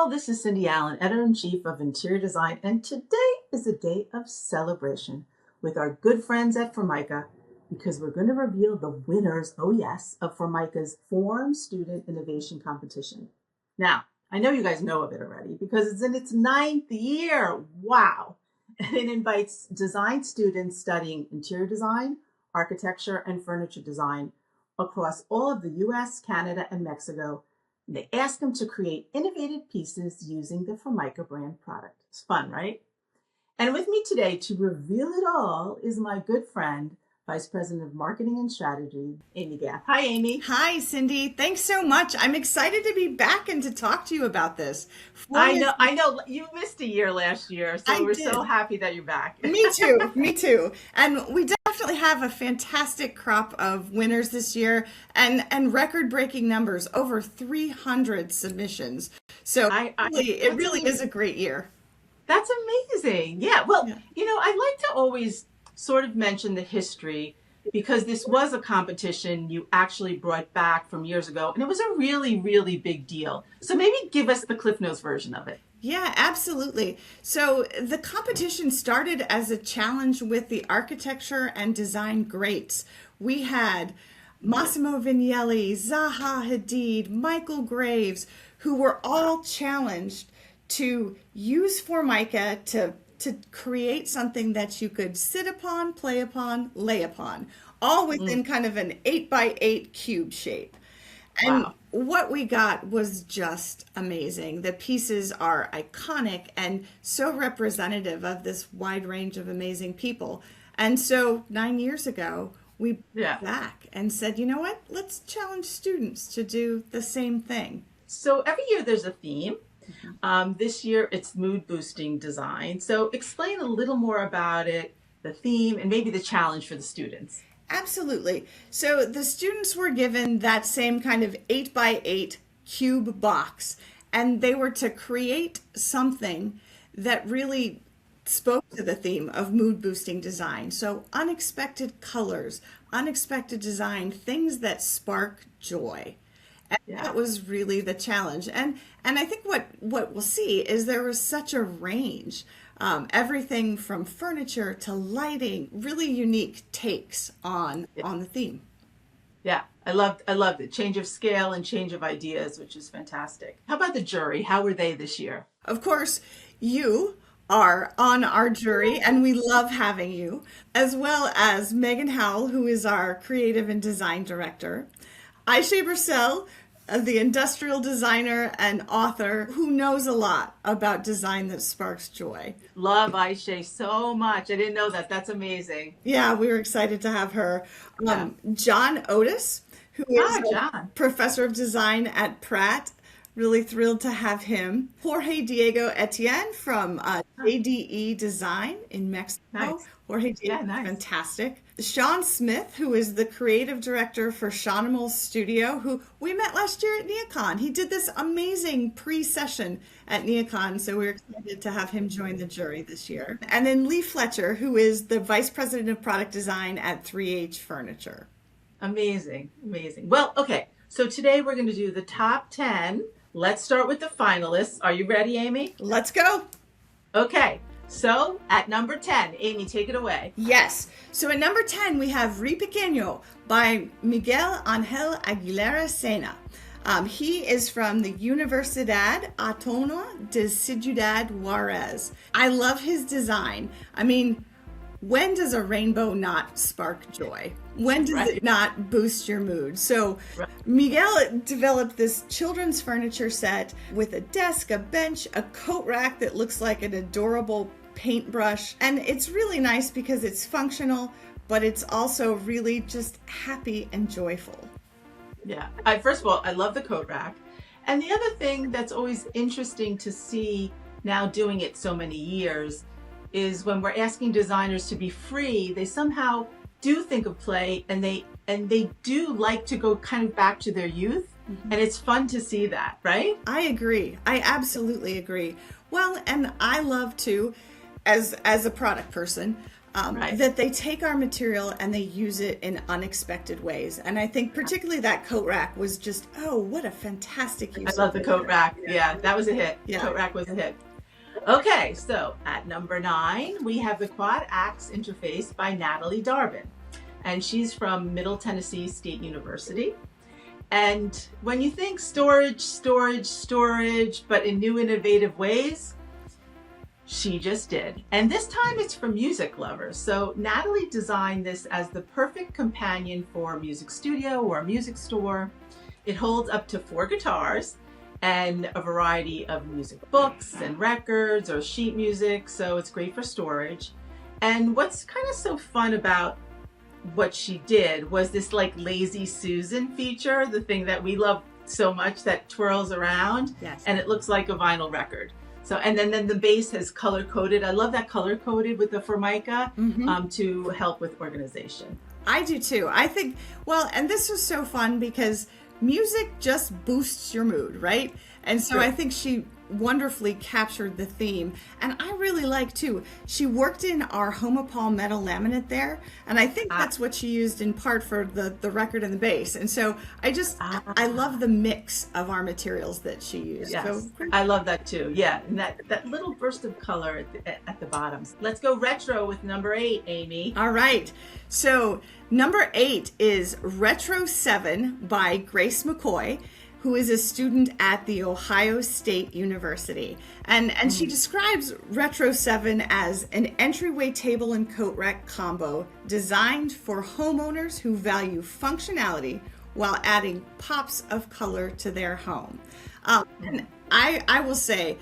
This is Cindy Allen, Editor-in-Chief of Interior Design, and today is a day of celebration with our good friends at Formica because we're going to reveal the winners, oh yes, of Formica's Form Student Innovation Competition. Now, I know you guys know of it already because it's in its 9th year. Wow! And it invites design students studying interior design, architecture, and furniture design across all of the US, Canada, and Mexico. They ask them to create innovative pieces using the Formica brand product. It's fun, right? And with me today to reveal it all is my good friend, Vice President of Marketing and Strategy, Amy Gath. Hi, Amy. Hi, Cindy. Thanks so much. I'm excited to be back and to talk to you about this. I know. You missed a year last year, so we're so happy that you're back. Me too. And we definitely have a fantastic crop of winners this year and record-breaking numbers, over 300 submissions. So it really is a great year. That's amazing. Yeah. Well, I like to always sort of mention the history because this was a competition you actually brought back from years ago, and it was a really, really big deal. So maybe give us the Cliff Notes version of it. Yeah, absolutely. So the competition started as a challenge with the architecture and design greats. We had Massimo Vignelli, Zaha Hadid, Michael Graves, who were all challenged to use Formica to create something that you could sit upon, play upon, lay upon, all within kind of an 8x8 cube shape. And what we got was just amazing. The pieces are iconic and so representative of this wide range of amazing people. And so 9 years ago, we went back and said, you know what, let's challenge students to do the same thing. So every year there's a theme. This year it's mood boosting design. So explain a little more about it, the theme, and maybe the challenge for the students. Absolutely. So the students were given that same kind of 8x8 cube box, and they were to create something that really spoke to the theme of mood boosting design. So unexpected colors, unexpected design, things that spark joy. And that was really the challenge. And I think what we'll see is there was such a range, everything from furniture to lighting, really unique takes on the theme. Yeah, I loved it. Change of scale and change of ideas, which is fantastic. How about the jury? How were they this year? Of course, you are on our jury, and we love having you, as well as Megan Howell, who is our creative and design director, Aisha Bursell, the industrial designer and author who knows a lot about design that sparks joy. Love Aisha so much. I didn't know that. That's amazing. Yeah, we were excited to have her. John Otis, who is a professor of design at Pratt. Really thrilled to have him. Jorge Diego Etienne from ADE Design in Mexico. Nice. Jorge Diego, fantastic. Sean Smith, who is the creative director for Shanimal Studio, who we met last year at NeoCon. He did this amazing pre-session at NeoCon, so we're excited to have him join the jury this year. And then Lee Fletcher, who is the vice president of product design at 3H Furniture. Amazing, amazing. Well, okay, so today we're going to do the top 10. Let's start with the finalists. Are you ready, Amy? Let's go. Okay. So at number 10, Amy, take it away. Yes. So at number 10, we have Re Pequeño by Miguel Ángel Aguilera Sena. He is from the Universidad Autónoma de Ciudad Juárez. I love his design. I mean, when does a rainbow not spark joy? When does it not boost your mood? So Miguel developed this children's furniture set with a desk, a bench, a coat rack that looks like an adorable paintbrush. And it's really nice because it's functional, but it's also really just happy and joyful. Yeah. First of all, I love the coat rack. And the other thing that's always interesting to see now doing it so many years is when we're asking designers to be free, they somehow do think of play and they do like to go kind of back to their youth. And it's fun to see that, right? I agree. I absolutely agree. Well, and I love to, as a product person, Right. that they take our material and they use it in unexpected ways. And I think particularly that coat rack was just, oh, what a fantastic use. I love the coat rack. Yeah, that was a hit. Yeah. Coat rack was a hit. Okay, so at number 9, we have the Quad Axe Interface by Natalie Darbin. And she's from Middle Tennessee State University. And when you think storage, but in new innovative ways, she just did. And this time it's for music lovers. So Natalie designed this as the perfect companion for a music studio or a music store. It holds up to 4 guitars and a variety of music books and records or sheet music. So it's great for storage. And what's kind of so fun about what she did was this like Lazy Susan feature, the thing that we love so much that twirls around. Yes. And it looks like a vinyl record. So, and then the base has color coded. I love that color coded with the Formica to help with organization. I do too. I think, well, and this was so fun because music just boosts your mood, right? And so I think she wonderfully captured the theme. And I really like too, she worked in our Homopal metal laminate there. And I think that's what she used in part for the record and the bass. And so I love the mix of our materials that she used. Yes, So, I love that too. Yeah, and that little burst of color at the bottom. Let's go retro with number 8, Amy. all right. So number 8 is Retro 7 by Grace McCoy, who is a student at the Ohio State University. And she describes Retro 7 as an entryway table and coat rack combo designed for homeowners who value functionality while adding pops of color to their home. And I will say,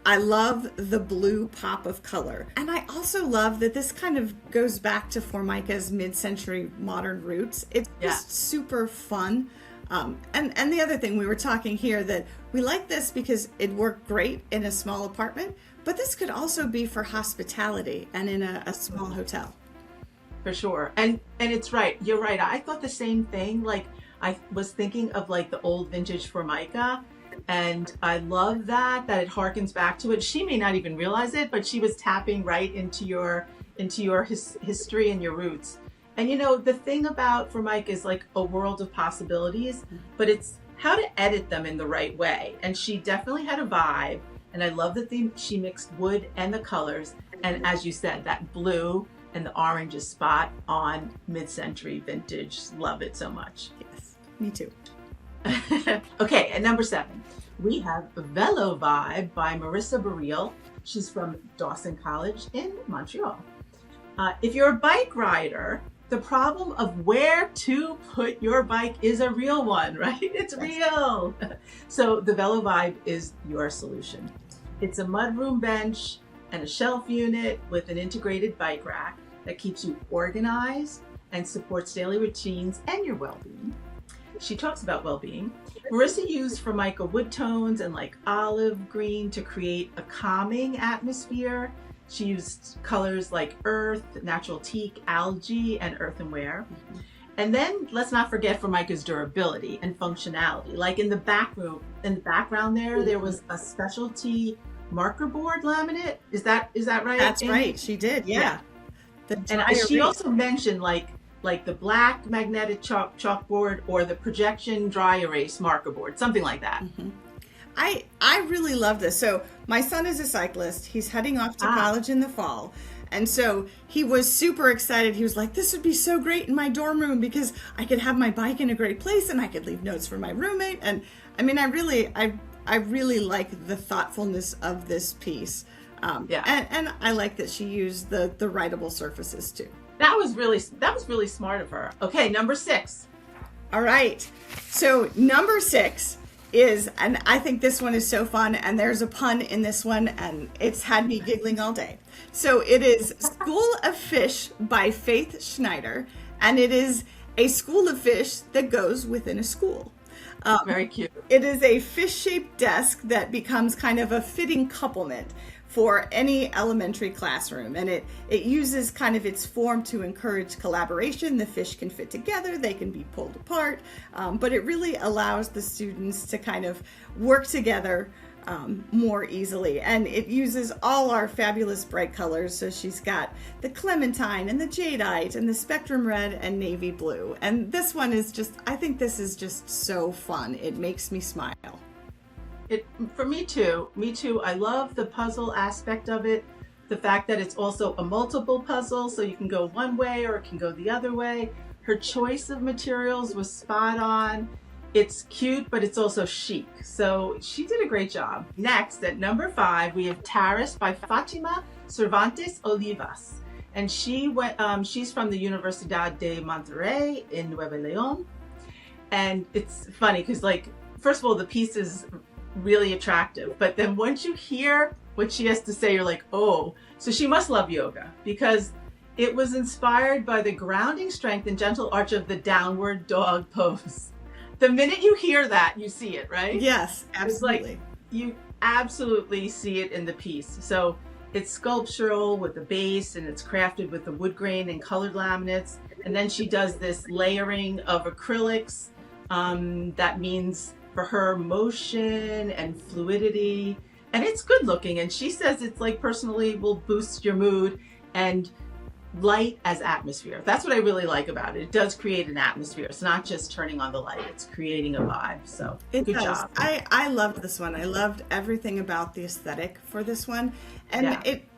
I love the blue pop of color. And I also love that this kind of goes back to Formica's mid-century modern roots. It's just super fun. And the other thing, we were talking here that we like this because it worked great in a small apartment, but this could also be for hospitality and in a small hotel. For sure. And it's right. You're right. I thought the same thing. Like I was thinking of like the old vintage Formica, and I love that it harkens back to it. She may not even realize it, but she was tapping right into your history and your roots. And you know, the thing about Formica is like a world of possibilities, but it's how to edit them in the right way. And she definitely had a vibe. And I love that she mixed wood and the colors. And as you said, that blue and the orange is spot on mid-century vintage. Love it so much. Yes, me too. Okay, at number 7, we have Velo Vibe by Marissa Burrell. She's from Dawson College in Montreal. If you're a bike rider, the problem of where to put your bike is a real one, right? It's real. So the Velo Vibe is your solution. It's a mudroom bench and a shelf unit with an integrated bike rack that keeps you organized and supports daily routines and your well-being. She talks about well-being. Marissa used Formica wood tones and like olive green to create a calming atmosphere. She used colors like earth, natural teak, algae, and earthenware. And then let's not forget Formica's durability and functionality. Like in the background there was a specialty marker board laminate. Is that right? That's Amy? right. She did. Yeah. She also mentioned like the black magnetic chalkboard or the projection dry erase marker board, something like that. I really love this. So my son is a cyclist. He's heading off to college in the fall. And so he was super excited. He was like, this would be so great in my dorm room because I could have my bike in a great place and I could leave notes for my roommate. And I mean, I really like the thoughtfulness of this piece. And I like that she used the writable surfaces too. That was really smart of her. Okay, number 6. All right. So number 6 is, and I think this one is so fun, and there's a pun in this one, and it's had me giggling all day. So it is School of Fish by Faith Schneider, and it is a school of fish that goes within a school. Very cute. It is a fish-shaped desk that becomes kind of a fitting couplement for any elementary classroom. And it uses kind of its form to encourage collaboration. The fish can fit together, they can be pulled apart, but it really allows the students to kind of work together more easily. And it uses all our fabulous bright colors. So she's got the clementine and the jadeite and the spectrum red and navy blue. And this one is just, I think this is just so fun. It makes me smile. For me too. I love the puzzle aspect of it. The fact that it's also a multiple puzzle, so you can go one way or it can go the other way. Her choice of materials was spot on. It's cute, but it's also chic. So she did a great job. Next, at number 5, we have Taris by Fatima Cervantes Olivas. And she's from the Universidad de Monterrey in Nuevo León. And it's funny because, like, first of all, the piece is really attractive. But then once you hear what she has to say, you're like, oh, so she must love yoga, because it was inspired by the grounding strength and gentle arch of the downward dog pose. The minute you hear that, you see it, right? Yes, absolutely. It's like you absolutely see it in the piece. So it's sculptural with the base, and it's crafted with the wood grain and colored laminates. And then she does this layering of acrylics. That means for her motion and fluidity. And it's good looking. And she says it's like personally will boost your mood, and light as atmosphere. That's what I really like about it. It does create an atmosphere. It's not just turning on the light, it's creating a vibe. So good job. I loved this one. I loved everything about the aesthetic for this one. And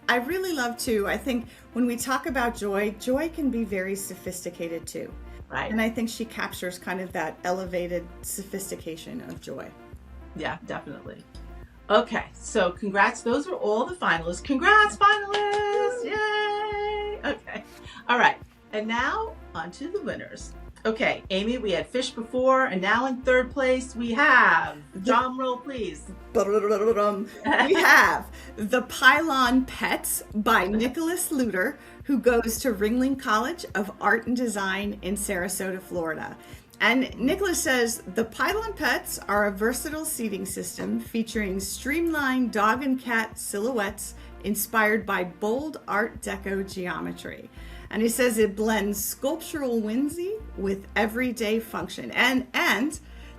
I really love too, I think when we talk about joy can be very sophisticated too. Right. And I think she captures kind of that elevated sophistication of joy. Yeah, definitely. Okay, so congrats. Those are all the finalists. Congrats, finalists! Yay! Okay. All right. And now on to the winners. Okay, Amy, we had fish before, and now in third place we have, drum roll please. We have The Pylon Pets by Nicholas Luter, who goes to Ringling College of Art and Design in Sarasota, Florida. And Nicholas says, the Pylon Pets are a versatile seating system featuring streamlined dog and cat silhouettes inspired by bold Art Deco geometry. And he says it blends sculptural whimsy with everyday function. And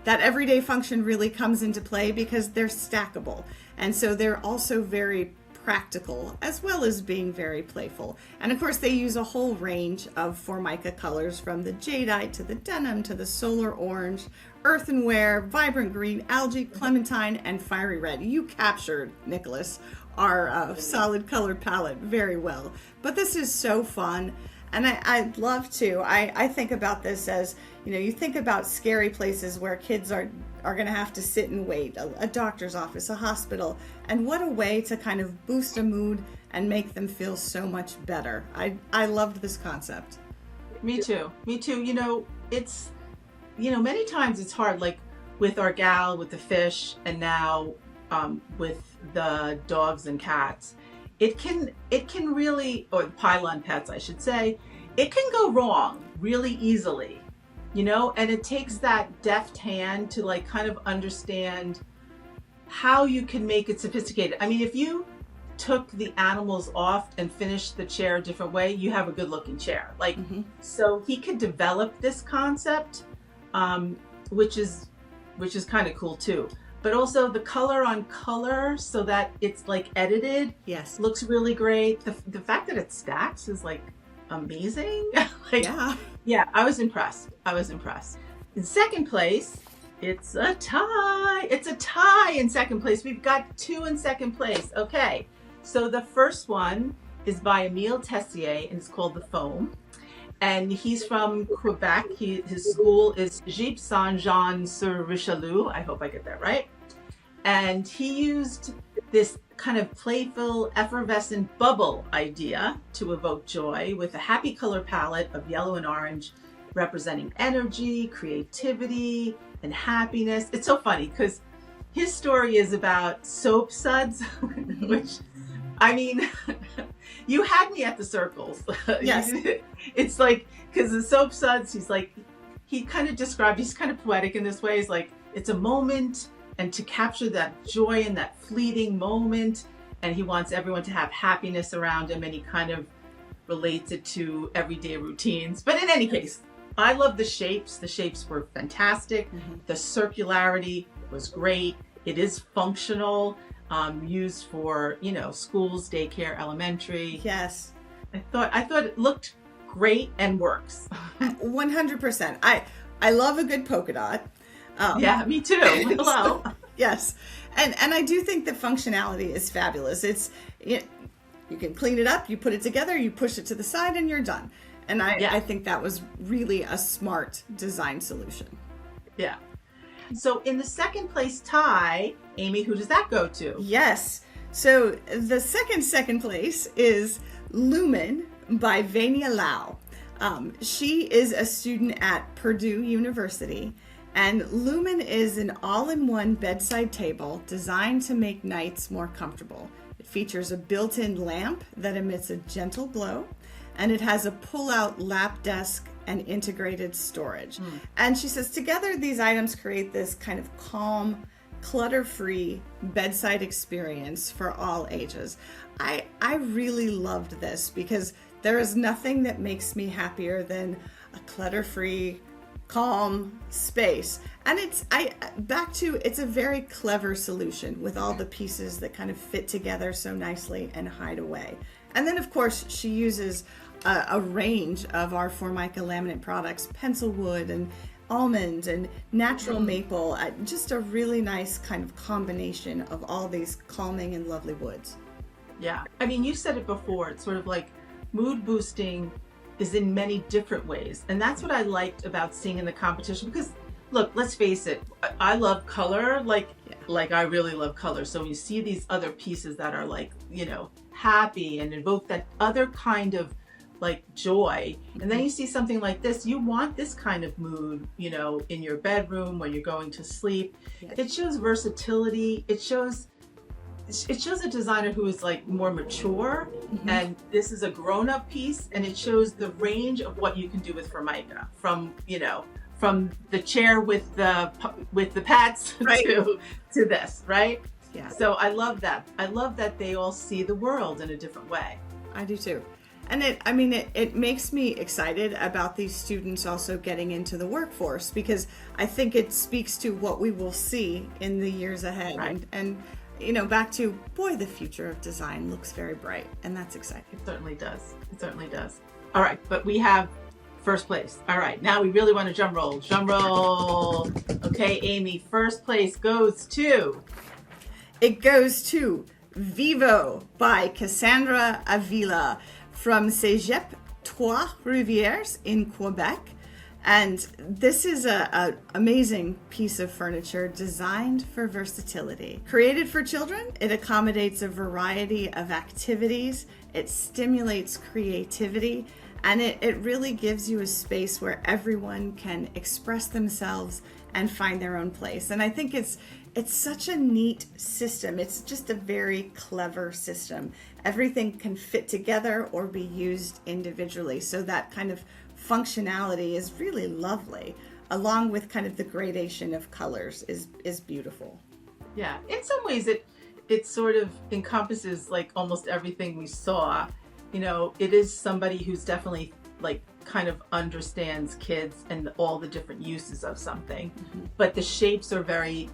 that everyday function really comes into play because they're stackable. And so they're also very practical, as well as being very playful. And of course, they use a whole range of Formica colors, from the jadeite to the denim to the solar orange, earthenware, vibrant green, algae, clementine, and fiery red. You captured, Nicholas, our solid color palette very well. But this is so fun. And I'd love to. I think about this as, you think about scary places where kids are going to have to sit and wait, a doctor's office, a hospital, and what a way to kind of boost a mood and make them feel so much better. I loved this concept. Me too. It's, many times it's hard, like with our gal, with the fish, and now with the dogs and cats. It can really, or pylon pets, I should say, it can go wrong really easily, and it takes that deft hand to like kind of understand how you can make it sophisticated. I mean, if you took the animals off and finished the chair a different way, you have a good looking chair. Like, so he could develop this concept, which is kind of cool too. But also the color on color, so that it's like edited. Yes. Looks really great. The fact that it stacks is like amazing. Yeah, I was impressed. In second place, it's a tie. It's a tie in second place. We've got 2 in second place. Okay. So the first one is by Émile Tessier, and it's called The Foam. And he's from Quebec. His school is Gip Saint-Jean-sur-Richelieu. I hope I get that right. And he used this kind of playful, effervescent bubble idea to evoke joy with a happy color palette of yellow and orange, representing energy, creativity, and happiness. It's so funny because his story is about soap suds, which, I mean, you had me at the circles. Yes. It's like, because the soap suds, he kind of described, he's kind of poetic in this way. He's like, it's a moment, and to capture that joy in that fleeting moment, and he wants everyone to have happiness around him, and he kind of relates it to everyday routines. But in any case, I love the shapes. The shapes were fantastic. The circularity was great. It is functional, used for, schools, daycare, elementary. Yes. I thought it looked great and works. 100%. I love a good polka dot. Yeah, me too. Hello. Yes. And I do think the functionality is fabulous. You can clean it up, you put it together, you push it to the side, and you're done. And I think that was really a smart design solution. Yeah. So in the second place tie, Amy, who does that go to? Yes. So the second place is Lumen by Vania Lau. She is a student at Purdue University, and Lumen is an all-in-one bedside table designed to make nights more comfortable. It features a built-in lamp that emits a gentle glow, and it has a pull-out lap desk and integrated storage. And she says together these items create this kind of calm, clutter-free bedside experience for all ages. I really loved this because there is nothing that makes me happier than a clutter-free, calm space. And it's a very clever solution with all the pieces that kind of fit together so nicely and hide away. And then of course she uses a range of our Formica laminate products, pencil wood and almond and natural maple, just a really nice kind of combination of all these calming and lovely woods. Yeah. I mean, you said it before, it's sort of like mood boosting is in many different ways. And that's what I liked about seeing in the competition, because look, let's face it, I love color, like I really love color. So when you see these other pieces that are like, happy and evoke that other kind of like joy, and then you see something like this, you want this kind of mood, in your bedroom when you're going to sleep. It shows versatility. It shows a designer who is like more mature, and this is a grown-up piece, and it shows the range of what you can do with Formica, from the chair with the pets right. to this, right? Yeah. So I love that. I love that they all see the world in a different way. I do too. And it makes me excited about these students also getting into the workforce, because I think it speaks to what we will see in the years ahead. Right. And back to, the future of design looks very bright, and that's exciting. It certainly does. It certainly does. All right, but we have first place. All right, now we really want to drum roll. Drum roll. Okay, Amy, first place goes to... It goes to Vivo by Cassandra Avila from Cégep Trois-Rivières in Quebec. And this is an amazing piece of furniture designed for versatility. Created for children, it accommodates a variety of activities, it stimulates creativity, and it really gives you a space where everyone can express themselves and find their own place. And I think it's such a neat system. It's just a very clever system. Everything can fit together or be used individually. So that kind of functionality is really lovely, along with kind of the gradation of colors is beautiful. Yeah, in some ways it sort of encompasses like almost everything we saw. It is somebody who's definitely like kind of understands kids and all the different uses of something, but the shapes are very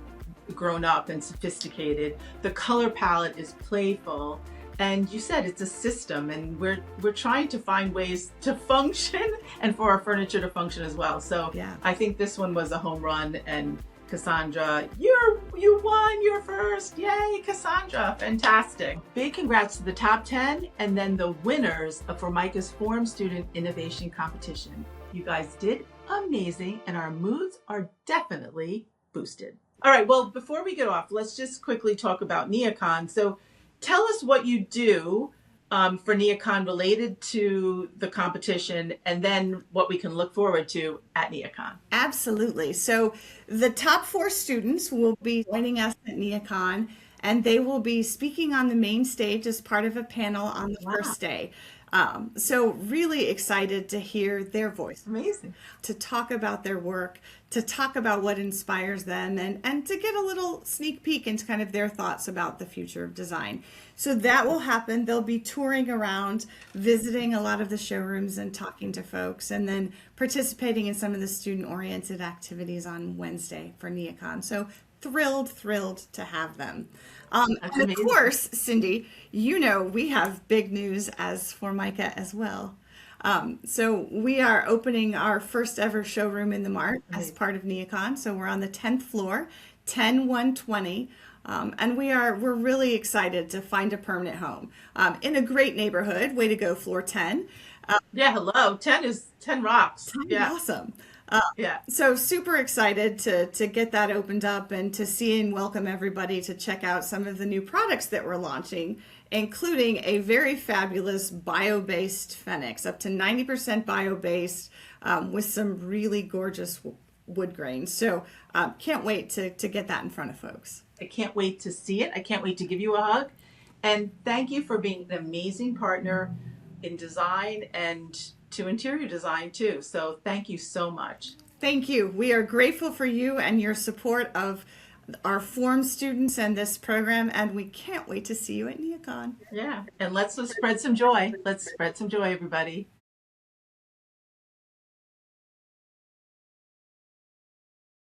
grown up and sophisticated. The color palette is playful, and you said it's a system, and we're trying to find ways to function and for our furniture to function as well. So yeah. I think this one was a home run, and Cassandra, you won your first. Yay, Cassandra, fantastic. Big congrats to the top 10 and then the winners of Formica's Forum Student Innovation Competition. You guys did amazing, and our moods are definitely boosted. All right, well, before we get off, let's just quickly talk about Neocon. So tell us what you do for Neocon related to the competition, and then what we can look forward to at Neocon. Absolutely. So the top 4 students will be joining us at Neocon, and they will be speaking on the main stage as part of a panel on the first day. So really excited to hear their voice. Amazing. To talk about their work, to talk about what inspires them and to get a little sneak peek into kind of their thoughts about the future of design. So that will happen. They'll be touring around, visiting a lot of the showrooms and talking to folks, and then participating in some of the student-oriented activities on Wednesday for NeoCon. So thrilled to have them. That's And of amazing. course, Cindy, you know we have big news as Formica as well. So we are opening our first ever showroom in the Mart as Right. part of NeoCon. So we're on the 10th floor, 10120. And we're really excited to find a permanent home in a great neighborhood. Way to go, floor 10. Yeah, hello. 10 rocks. 10 is Yeah. awesome. Yeah. So super excited to get that opened up and to see and welcome everybody to check out some of the new products that we're launching, including a very fabulous bio-based Phoenix, up to 90% bio-based, with some really gorgeous wood grains. So can't wait to get that in front of folks. I can't wait to see it. I can't wait to give you a hug. And thank you for being an amazing partner in design and to interior design too. So thank you so much. Thank you. We are grateful for you and your support of our Form students and this program, and we can't wait to see you at NeoCon. Yeah. And let's spread some joy. Let's spread some joy, everybody.